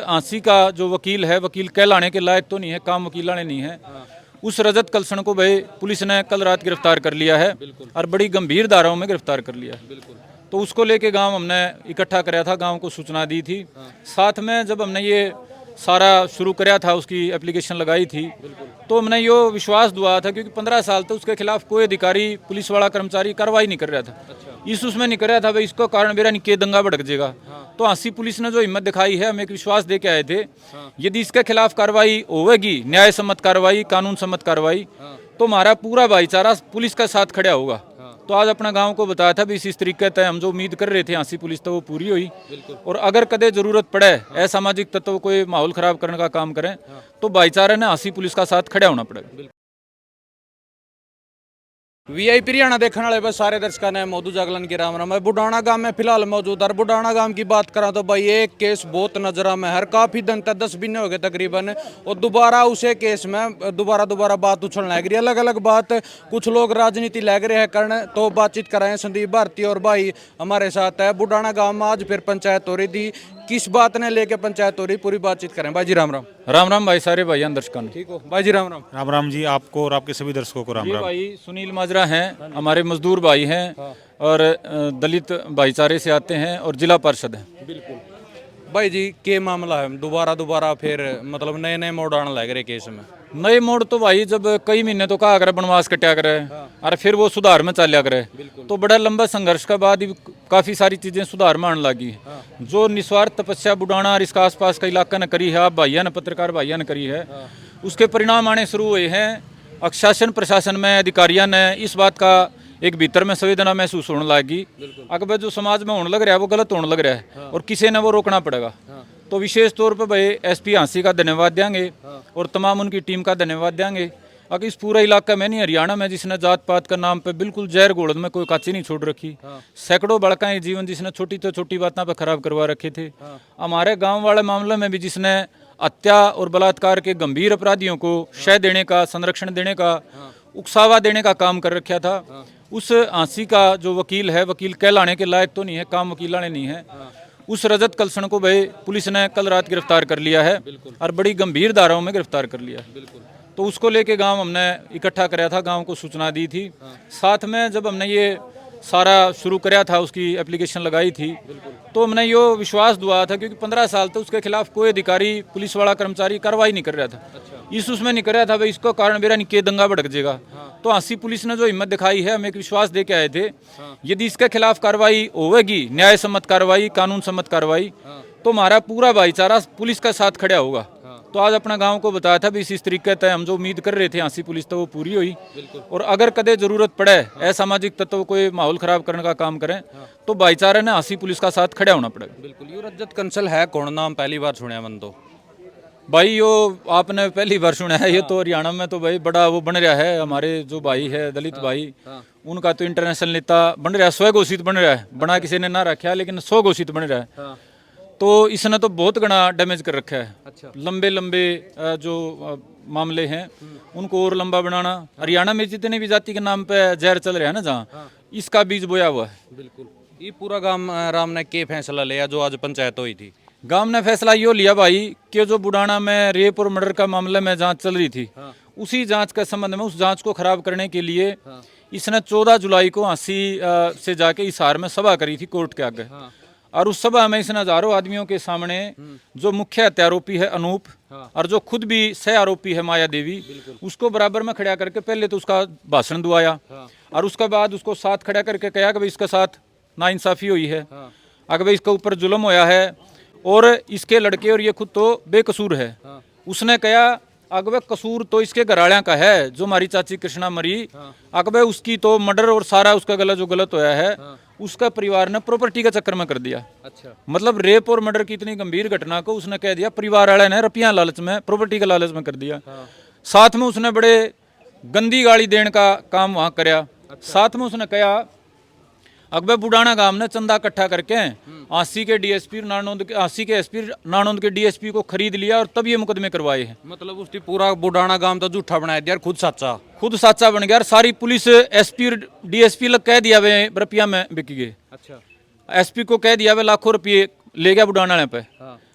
ANSI का जो वकील है, वकील कहलाने के लायक तो नहीं है, काम वकीलाने नहीं है। उस रजत कलसण को भाई पुलिस ने कल रात गिरफ्तार कर लिया है और बड़ी गंभीर धाराओं में गिरफ्तार कर लिया है। तो उसको लेके गांव हमने इकट्ठा कराया था, गांव को सूचना दी थी। साथ में जब हमने ये सारा शुरू कराया था, उसकी एप्लीकेशन लगाई थी, तो हमने यो विश्वास दुआ था, क्योंकि 15 साल तक उसके खिलाफ कोई अधिकारी, पुलिस वाला कर्मचारी कार्रवाई नहीं कर रहा था। इस उसमें नहीं कर रहा था भाई, इसको कारण मेरा निके दंगा भड़क जाएगा। तो आंसी पुलिस ने जो हिम्मत दिखाई है, हम एक विश्वास दे के आए थे, यदि इसके खिलाफ कार्रवाई होगी, न्याय सम्मत कार्रवाई, कानून सम्मत कार्रवाई, तो हमारा पूरा भाईचारा पुलिस का साथ खड़ा होगा। तो आज अपना गांव को बताया था भी इस तरीके तय हम जो उम्मीद कर रहे थे आंसी पुलिस, तो वो पूरी हुई। और अगर कदे जरूरत पड़े असामाजिक तत्व कोई माहौल खराब करने का काम करें, तो भाईचारे ने आंसी पुलिस का साथ खड़ा होना पड़ेगा। वीआईपी हरियाणा देखने वाले बस सारे दर्शकों ने मौजूद जागलन की राम राम। मैं बुढ़ाना गांव में फिलहाल मौजूद। और बुढ़ाना गांव की बात करा तो भाई एक केस बहुत नजर में है, काफी दिन तक 10 महीने हो गए तकरीबन, और दोबारा उसे केस में दोबारा बात उछलने लग रही है, अलग अलग बात। कुछ लोग राजनीति लग रहे हैं करने, तो बातचीत कराएं संदीप भारती और भाई हमारे साथ है। बुढ़ाना गाँव में आज फिर पंचायत हो रही थी, किस बात ने लेके पंचायत हो रही, पूरी बातचीत करें। भाई जी राम राम। राम राम भाई, सारे भाई दर्शकों ठीक हो भाई जी राम राम। राम राम जी, आपको और आपके सभी दर्शकों को राम ये राम। भाई सुनील माजरा हैं, हमारे मजदूर भाई हैं और दलित भाईचारे से आते हैं और जिला पार्षद हैं। बिल्कुल भाई जी, के मामला है दोबारा फिर मतलब नए मोड़ आने लग रहे केस में? नए मोड़ तो भाई जब कई महीने तो कहा करे बनवास कट्या करे और फिर वो सुधार में चलिया करे, तो बड़ा लंबा संघर्ष के बाद काफी सारी चीजें सुधार में आने लगी। जो निस्वार्थ तपस्या बुढ़ाना और इसका आसपास का इलाका ने करी है, आप भाइया ने, पत्रकार भाइया ने करी है, उसके परिणाम आने शुरू हुए हैं। शासन प्रशासन में अधिकारियों ने इस बात का एक भीतर में संवेदना महसूस होने लगी, अगर जो समाज में होने लग रहा है वो गलत होने लग रहा है और किसी ने वो रोकना पड़ेगा। तो विशेष तौर पर भाई एसपी आंसी का धन्यवाद देंगे और तमाम उनकी टीम का धन्यवाद देंगे। अगर इस पूरा इलाका में नहीं, हरियाणा में जिसने जात पात का नाम पे बिल्कुल जहर घोल में कोई काची नहीं छोड़ रखी, सैकड़ों बड़का जीवन जिसने छोटी तो छोटी बातों पर खराब करवा रखे थे, हमारे गांव वाले मामले में भी जिसने हत्या और बलात्कार के गंभीर अपराधियों को शय देने का, संरक्षण देने का, उकसावा देने का काम कर रखा था, उस आंसी का जो वकील है, वकील कहलाने के लायक तो नहीं है, काम वकीलाने नहीं है, उस रजत कलसण को भाई पुलिस ने कल रात गिरफ्तार कर लिया है और बड़ी गंभीर धाराओं में गिरफ्तार कर लिया है। तो उसको लेके गांव हमने इकट्ठा कराया था, गांव को सूचना दी थी। साथ में जब हमने ये सारा शुरू कराया था, उसकी एप्लीकेशन लगाई थी, तो हमने यो विश्वास दुआ था, क्योंकि 15 साल तक उसके खिलाफ कोई अधिकारी, पुलिस वाला कर्मचारी कार्रवाई नहीं कर रहा था। इस उसमें नहीं कर रहा था भाई, इसको कारण मेरा निके दंगा भड़क जाएगा। तो आंसी पुलिस ने जो हिम्मत दिखाई है, हम एक विश्वास दे के आए थे, यदि इसके खिलाफ कार्रवाई होगी, न्याय सम्मत कार्रवाई, कानून सम्मत कार्रवाई, तो हमारा पूरा भाईचारा पुलिस का साथ खड़ा होगा। तो आज अपना गांव को बताया था भी इस तरीके तय हम जो उम्मीद कर रहे थे आंसी पुलिस, तो वो पूरी हुई। और अगर कदे जरूरत पड़े असामाजिक तत्व कोई माहौल खराब करने का काम करें, तो भाईचारे ने आंसी पुलिस का साथ खड़ा होना पड़ेगा। बिल्कुल। ये रजत कंसल है कौन, नाम पहली बार सुना मन तो भाई यो आपने पहली बार सुना है, ये तो हरियाणा में तो भाई बड़ा वो बन रहा है। हमारे जो भाई है दलित भाई, उनका तो इंटरनेशनल नेता बन रहा है, स्वघोषित बन रहा है, बना किसी ने ना रखा लेकिन स्वघोषित बन रहा है। तो इसने तो बहुत गणा डैमेज कर रखा है। अच्छा। लंबे जो मामले हैं उनको और लंबा बनाना, हरियाणा में जितने भी जाति के नाम पे जहर चल रहा है ना, जहाँ इसका बीज बोया हुआ है। बिल्कुल। ये पूरा गांव राम ने के फैसला लिया जो आज पंचायत हुई थी? गांव ने फैसला यो लिया भाई कि जो बुढ़ाना में रेप और मर्डर का मामले में जांच चल रही थी, उसी जांच के संबंध में, उस जांच को खराब करने के लिए इसने 14 जुलाई को आंसी से जाके हिसार में सभा करी थी कोर्ट के आगे। और उस सभा में इसने हजारों आदमियों के सामने जो मुख्य हत्यारोपी है अनूप और जो खुद भी सह आरोपी है माया देवी, उसको बराबर में खड़ा करके पहले तो उसका भाषण दुआया और उसके बाद उसको साथ खड़ा करके कहा कि भाई इसके साथ नाइंसाफी हुई है, अगर भाई इसके ऊपर जुल्म होया है और इसके लड़के और ये खुद तो बेकसूर है। उसने कहा अगवे कसूर तो इसके घराड़िया का है, जो हमारी चाची कृष्णा मरी, अगवे उसकी तो मर्डर और सारा उसका गला जो गलत होया है उसका परिवार ने प्रॉपर्टी के चक्कर में कर दिया। अच्छा। मतलब रेप और मर्डर की इतनी गंभीर घटना को उसने कह दिया परिवार वाले ने रुपया लालच में, प्रॉपर्टी के लालच में कर दिया। साथ में उसने बड़े गंदी गाली देने का काम वहां कराया। साथ में उसने कहा अकबर बुढ़ाना गांव ने चंदा इकट्ठा करके आंसी के डीएसपी नानोद, आंसी के एसपी नानोद के डीएसपी को खरीद लिया और तब ये मुकदमे करवाए हैं। मतलब उसकी पूरा बुढ़ाना गांव तो झूठा बनाया दिया, खुद साचा बन गया। सारी पुलिस एसपी डीएसपी लग कह दिया वे रुपया में बिक गए। अच्छा। एसपी को कह दिया वे लाखों रुपये ले गया बुढ़ाना पे।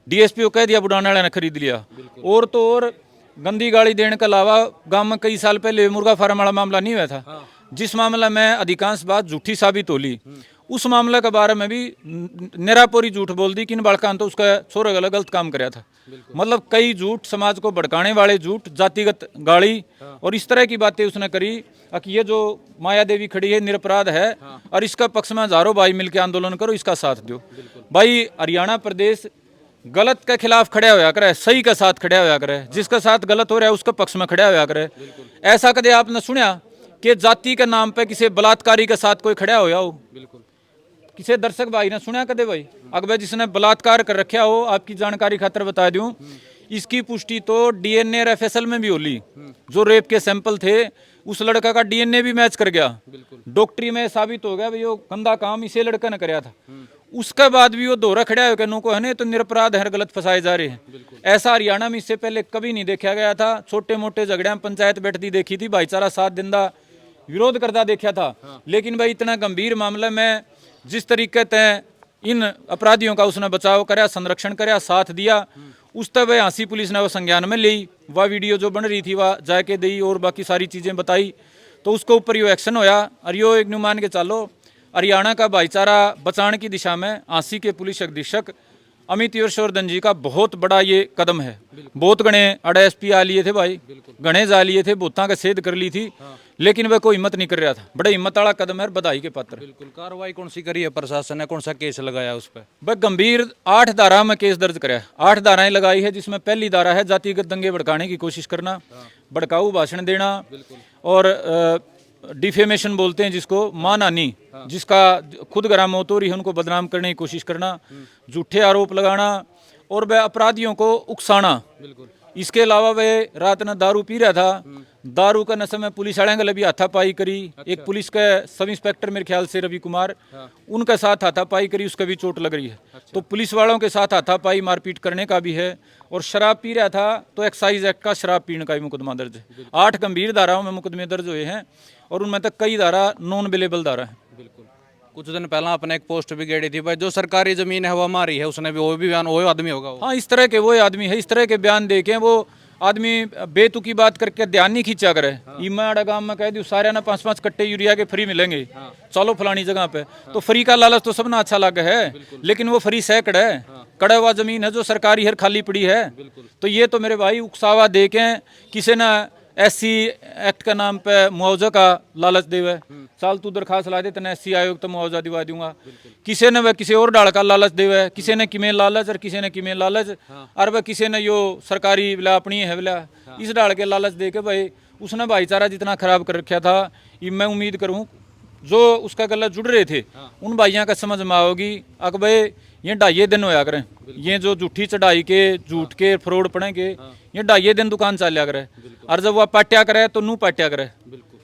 डीएसपी को कह दिया, बुढ़ाने वाले ने खरीद लिया। और तो और गंदी गाड़ी देने के अलावा गांव में कई साल पहले मुर्गा फार्म वाला मामला नहीं हुआ था, जिस मामला में अधिकांश बात झूठी साबित होली, उस मामले के बारे में भी निरापोरी झूठ बोल दी कि इन बालकान तो उसका छोरे गलत गलत काम कराया था। मतलब कई झूठ, समाज को भड़काने वाले झूठ, जातिगत गाली और इस तरह की बातें उसने करी कि ये जो माया देवी खड़ी है निरपराध है और इसका पक्ष में हजारों भाई मिलकर आंदोलन करो, इसका साथ दो। भाई हरियाणा प्रदेश गलत के खिलाफ खड़ा होया करे, सही के साथ खड़ा होया करे, जिसके साथ गलत हो रहा है उसके पक्ष में खड़ा होया करे। ऐसा कदे आपने सुना कि जाति के नाम पे किसी बलात्कारी के साथ कोई खड़ा होया हो? किसी दर्शक भाई ने सुना कदे? भाई अगर जिसने बलात्कार कर रखा हो, आपकी जानकारी खातर बता दूं, इसकी पुष्टि तो डीएनए और एफएसएल में भी होली। जो रेप के सैंपल थे उस लड़का का डीएनए भी मैच कर गया, डॉक्टरी में साबित हो गया भाई वो गंदा काम इसे लड़का ने कराया था। उसके बाद भी वो दोहरा खड़ा है नो को है तो निरपराध है, गलत फंसाए जा रहे हैं। ऐसा हरियाणा में इससे पहले कभी नहीं देखा गया था। छोटे मोटे झगड़े पंचायत बैठती देखी थी, भाईचारा साथ दिंदा, विरोध करता देखा था, लेकिन भाई इतना गंभीर मामले में जिस तरीके से इन अपराधियों का उसने बचाव कराया, संरक्षण कराया, साथ दिया, उस तब हाँसी पुलिस ने वो संज्ञान में ली। वह वीडियो जो बन रही थी वह जाके दी और बाकी सारी चीज़ें बताई, तो उसके ऊपर यो एक्शन होया। और यो एक मान के चलो हरियाणा का भाईचारा बचाने की दिशा में हाँसी के पुलिस अधीक्षक अमित यशवर्धन जी का बहुत बड़ा ये कदम है। बहुत गणे एसपी आ लिए थे भाई, गणे जा लिए थे, बोता का सेध कर ली थी, लेकिन वह कोई हिम्मत नहीं कर रहा था। बड़ा हिम्मत वाला कदम है, बधाई के पात्र। बिल्कुल। कार्रवाई कौन सी करी है प्रशासन ने, कौन सा केस लगाया उस पर? वह गंभीर 8 धारा में केस दर्ज कराया। 8 धाराएं लगाई है, जिसमें पहली धारा है जातिगत दंगे भड़काने की कोशिश करना, भड़काऊ भाषण देना और डिफेमेशन बोलते हैं जिसको, मानहानि, जिसका खुद गरा मौत हो रही है उनको बदनाम करने की कोशिश करना, झूठे आरोप लगाना और वह अपराधियों को उकसाना। इसके अलावा वह रात में दारू पी रहा था, दारू का नशे में पुलिस वाले के लिए भी हाथापाई करी। एक पुलिस के सब इंस्पेक्टर मेरे ख्याल से रवि कुमार, उनके साथ हाथापाई करी, उसका भी चोट लग रही है। तो पुलिस वालों के साथ हाथापाई मारपीट करने का भी है। और शराब पी रहा था तो एक्साइज एक्ट का शराब पीने का भी मुकदमा दर्ज है। 8 गंभीर धाराओं में मुकदमे दर्ज हुए हैं और उनमें तक कई धारा नॉन अवेलेबल धारा है। बिल्कुल। कुछ दिन पहले आपने एक पोस्ट भी गेड़ी थी भाई, जो सरकारी जमीन है वो हमारी है, उसने भी वो भी बयान, वो आदमी होगा वो। हाँ, इस तरह के वो आदमी है, इस तरह के बयान दे के वो आदमी बेतुकी बात करके ध्यान नहीं खींचा करे। इमाड़ा गांव में कह दी सारे ना 5-5 कट्टे यूरिया के फ्री मिलेंगे, चलो फलानी जगह पे, तो फ्री का लालच तो सबना अच्छा लगा है, लेकिन वो फ्री सैकड़ है, कड़ा हुआ जमीन है जो सरकारी है, खाली पड़ी है। तो ये तो मेरे भाई उकसावा दे के किसी ना एससी एक्ट का नाम पे मुआवजा का लालच देवे, साल तू दरखास्त ला दे तेने एससी आयोग तो मुआवजा दिवा दूंगा। किसी ने वह किसी और डाल का लालच देवे, किसी ने किमें लालच और किसी ने किमें लालच, और वह किसी ने यो सरकारी बिला अपनी है बिला, इस डाल के लालच दे के भाई उसने भाईचारा जितना खराब कर रखा था। ये मैं उम्मीद करूँ जो उसका गला जुड़ रहे थे उन भाइयों का समझ में आओगी। अक भाई ये 2.5 दिन होया करें, ये जो झूठी चढ़ाई के, झूठ के, फ्रॉड पड़े के, ये 2.5 दिन दुकान चलिया करे, और जब वह पाट्या करे तो नू पाट्या करे। बिल्कुल।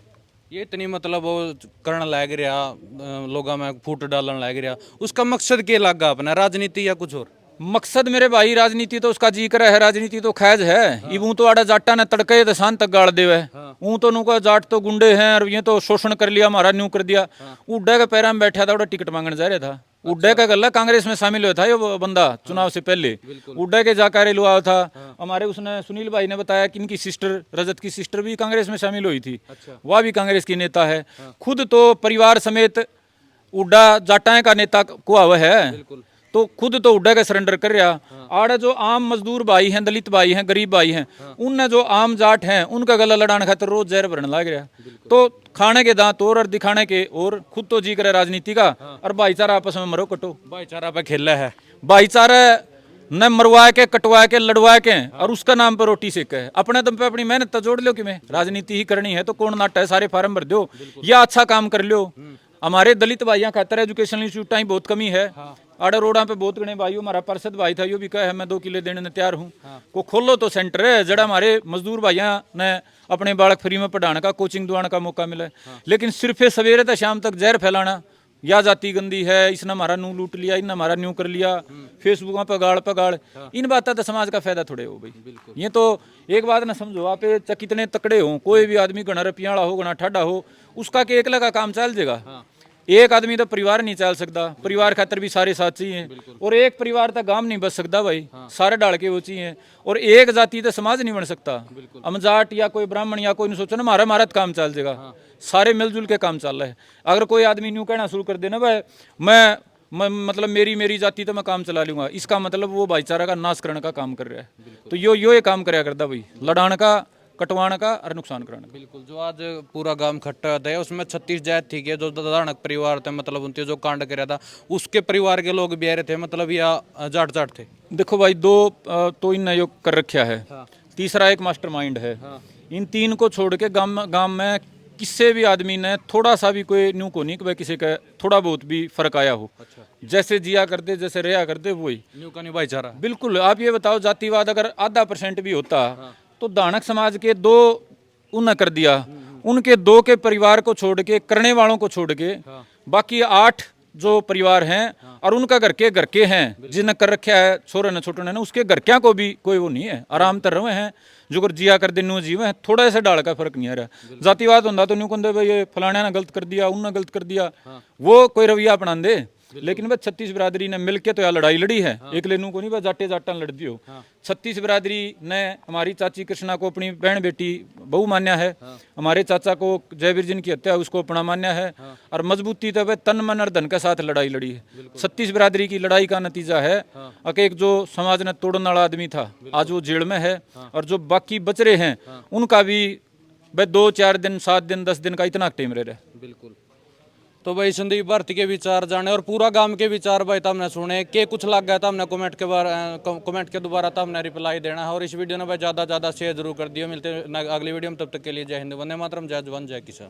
ये इतनी मतलब वो करने लग रहा, लोगों में फूट डालने लग रहा, उसका मकसद क्या लगा अपना, राजनीति या कुछ और? मकसद मेरे भाई राजनीति तो उसका जिक्र है, राजनीति तो खैज है। यूं तो आड़ा जाटा ने तड़के दशान तक गाड़ देवे, ऊं तो नुका जाट तो गुंडे हैं और ये तो शोषण कर लिया, हमारा न्यू कर दिया। उड्डे के पैरा में बैठा था, उड़ा टिकट मांगने जा रहा था। उड्डे का गल्ला कांग्रेस में शामिल हुआ था ये बंदा चुनाव से पहले, उड्डे के जाकारे लुआ था। हमारे उसने सुनील भाई ने बताया कि इनकी सिस्टर, रजत की सिस्टर भी कांग्रेस में शामिल हुई थी, वह भी कांग्रेस की नेता है। खुद तो परिवार समेत उड्डा जाटाएं का नेता कुआ हुआ है, तो खुद तो उड्डा का सरेंडर कर रहा। आड़ा जो आम मजदूर भाई हैं, दलित भाई हैं, गरीब भाई हैं, उनने जो आम जाट हैं उनका गला लड़ाने खातिर रोज जहर भरने लग रहा। तो खाने के दांत और दिखाने के और खुद तो जी करे राजनीति का, और भाईचारा आपस में मरो कटो, भाईचारा पे खेला है। भाईचारा न मरवा के, कटवा के, लड़वा के और उसका नाम पर रोटी सेक है। अपने दम पे अपनी मेहनत तो जोड़ लो कि मैं राजनीति ही करनी है तो कौन नाटा है, सारे फार्म भर दो या अच्छा काम कर लो। हमारे दलित भाइयों खातर एजुकेशन इंस्टीट्यूट ही बहुत कमी है। आड़े रोडा पे बहुत गणे भाइयों, हमारा पार्षद भाई था यो भी कहे मैं 2 किले देने तैयार हूँ, को खोलो तो सेंटर है जड़ा हमारे मजदूर भाइयों ने अपने बालक फ्री में पढ़ाने का, कोचिंग दुआने का मौका मिले। लेकिन सिर्फ सवेरे से शाम तक जहर फैलाना, या जाति गंदी है, इसने हमारा नू लूट लिया, इनने हमारा न्यू कर लिया, फेसबुक पे गाड़, इन बातें तो समाज का फायदा थोड़े हो भाई। ये तो एक बात ना समझो, आप कितने तकड़े हो, कोई भी आदमी गणा रुपया वाला हो, गणा ठाडा हो, उसका के एकला का काम चल जाएगा। एक आदमी तो परिवार नहीं चल सकता, परिवार खातर भी सारे साथ चाहिए, और एक परिवार तक गांव नहीं बच सकता भाई, सारे डाल के वो चाहिए, और एक जाति तो समाज नहीं बन सकता। हम जाट या कोई ब्राह्मण या कोई नहीं सोचो ना हमारा हमारा काम चल जाएगा, सारे मिलजुल के काम चल रहा है। अगर कोई आदमी न्यू कहना शुरू कर देना भाई मैं मतलब मेरी जाति तो मैं काम चला लूंगा, इसका मतलब वो भाईचारा का नाश करने का काम कर रहा है। तो यो ये काम कराया करता भाई, लड़ाने का, कटवाने का और नुकसान कराने का। बिल्कुल, जो आज पूरा गांव इकट्ठा होता है उसमें 36 जात थी के जो दानक परिवार थे, मतलब उनके जो कांड कराया था उसके परिवार के लोग भी आ रहे थे, मतलब या जाट जाट थे। देखो भाई, दो तो इन योग कर रखा है, तीसरा एक मास्टरमाइंड है। इन तीन को छोड़ के गांव में किसी भी आदमी ने थोड़ा सा भी कोई न्यू को नहीं कि भाई किसी का थोड़ा बहुत भी फर्क आया हो। जैसे जिया करते, जैसे रहा करते, वही न्यू का नहीं भाईचारा। बिल्कुल। आप ये बताओ, जातिवाद अगर आधा % भी होता तो दानक समाज के दो उन्हें कर दिया, उनके दो के परिवार को छोड़ के, करने वालों को छोड़ के बाकी 8 जो परिवार हैं और उनका घर के हैं जिन्हें कर रखा है छोरे ने छोटे ने, उसके घर क्या को भी कोई वो नहीं है, आराम कर रहे हैं, जो कर जिया कर दिन जीवे हैं, थोड़ा ऐसे डाल का फर्क नहीं आ रहा। जातिवाद होता तो न्यू कहते भाई ये फलाने ने गलत कर दिया, उनने गलत कर दिया, वो कोई रवैया अपना दे। लेकिन भाई 36 बिरादरी ने मिलके तो यार लड़ाई लड़ी है, एक लेनू को नहीं भाई जाटे जाटा लड़ दियो। 36 बिरादरी ने हमारी चाची कृष्णा को अपनी बहन बेटी बहू मान्या है, हमारे चाचा को जयवीर जिन की हत्या उसको अपना मान्या है, और मजबूती तो भाई तन मन और धन के साथ लड़ाई लड़ी है। 36 बिरादरी की लड़ाई का नतीजा है कि एक जो समाज ने तोड़ने वाला आदमी था आज वो जेल में है, और जो बाकी बच रहे हैं उनका भी भाई 2-4 दिन 7 दिन 10 दिन का इतना टाइम रह रहा है। बिल्कुल। तो भाई संदीप भारती के विचार जाने और पूरा गांव के विचार भाई हमने सुने के कुछ लग गया था हमने कमेंट के दोबारा था हमने रिप्लाई देना है। और इस वीडियो ने भाई ज़्यादा शेयर जरूर कर दियो। मिलते हैं अगली वीडियो में, तब तक के लिए जय हिंद, वंदे मातरम, जय जवान जय किसान।